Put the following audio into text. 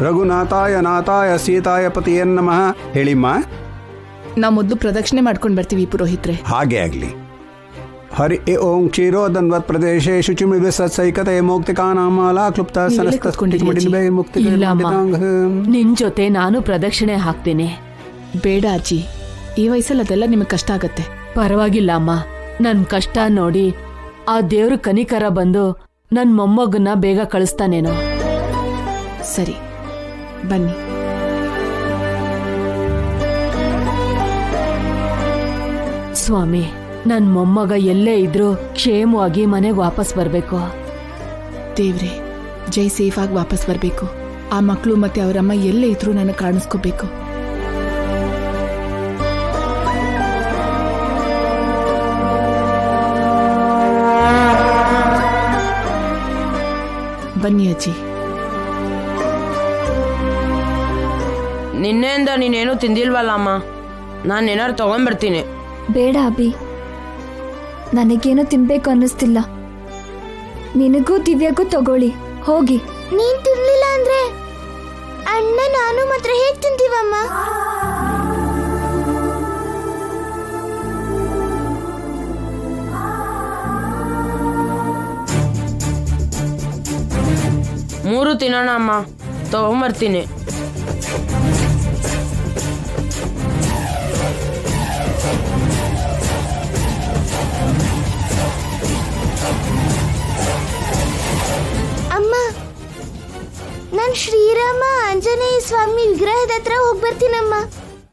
ರಘುನಾಥಾಯ ನಾಥಾಯ ಸೀತಾಯ ಪತಿಯನ್ ನಮಃ. ಹೇಳಿಮ್ಮ. ನಾವು ಮೊದಲು ಪ್ರದಕ್ಷಿಣೆ ಮಾಡ್ಕೊಂಡು ಬರ್ತೀವಿ ಪುರೋಹಿತ್ರೆ. ಹಾಗೆ ಆಗಲಿ. ಹರಿ ಓಂ ಕ್ಷೀರೋದನ್ವತ್ ಪ್ರದೇಶೇ ಶುಚಿಮಿಭಿ ಸತ್ಸೈಕತೆ ಮೌಕ್ತಿಕಾನಾಮಾಲಾ ಕ್ಲುಪ್ತ ಮುಕ್ತಿ. ನಿನ್ ಜೊತೆ ನಾನು ಪ್ರದಕ್ಷಿಣೆ ಹಾಕ್ತೀನಿ. ಬೇಡ ಅಜ್ಜಿ, ಈ ವಯಸ್ಸಲ್ಲಿ ಅದೆಲ್ಲ ನಿಮಗೆ ಕಷ್ಟ ಆಗತ್ತೆ. ಪರವಾಗಿಲ್ಲ ಅಮ್ಮ, ನನ್ ಕಷ್ಟ ನೋಡಿ ಆ ದೇವ್ರ ಕನಿಕರ ಬಂದು ನನ್ ಮೊಮ್ಮಗನ್ನ ಬೇಗ ಕಳಿಸ್ತಾನೇನೋ. ಸರಿ ಬನ್ನಿ. ಸ್ವಾಮಿ, ನನ್ ಮೊಮ್ಮಗ ಎಲ್ಲೇ ಇದ್ರೂ ಕ್ಷೇಮವಾಗಿ ಮನೆಗೆ ವಾಪಸ್ ಬರ್ಬೇಕು. ದೇವ್ರೆ, ಜೈ ಸೇಫ್ ಆಗಿ ವಾಪಸ್ ಬರ್ಬೇಕು. ಆ ಮಕ್ಕಳು ಮತ್ತೆ ಅವರಮ್ಮ ಎಲ್ಲೇ ಇದ್ರೂ ನನಗೆ ಕಾಣಿಸ್ಕೋಬೇಕು. ಬನ್ನಿ ಅಜ್ಜಿ. ನಿನ್ನೆಯಿಂದ ನೀನೇನು ತಿಂದಿಲ್ವಲ್ಲ ಅಮ್ಮ, ನಾನೇನಾರು ತಗೊಂಡ್ಬರ್ತೀನಿ. ಬೇಡ ಅಭಿ, ನನಗೇನು ತಿನ್ಬೇಕು ಅನ್ನಿಸ್ತಿಲ್ಲ. ನಿನಗೂ ದಿವ್ಯಾಗೂ ತಗೊಳ್ಳಿ, ಹೋಗಿ. ನೀನ್ ತಿನ್ಲಿಲ್ಲ ಅಂದ್ರೆ ಅಣ್ಣ ನಾನು ಮಾತ್ರ ಹೇಗ್ ತಿಂತೀವಮ್ಮ? ಮೂರು ತಿನ್ನೋಣ ಅಮ್ಮ, ತಗೊಂಬರ್ತೀನಿ. ಅಮ್ಮ, ನಾನ್ ಶ್ರೀರಾಮ ಆಂಜನೇಯ ಸ್ವಾಮಿ ವಿಗ್ರಹದ ಹತ್ರ ಹೋಗ್ಬರ್ತೀನಮ್ಮ.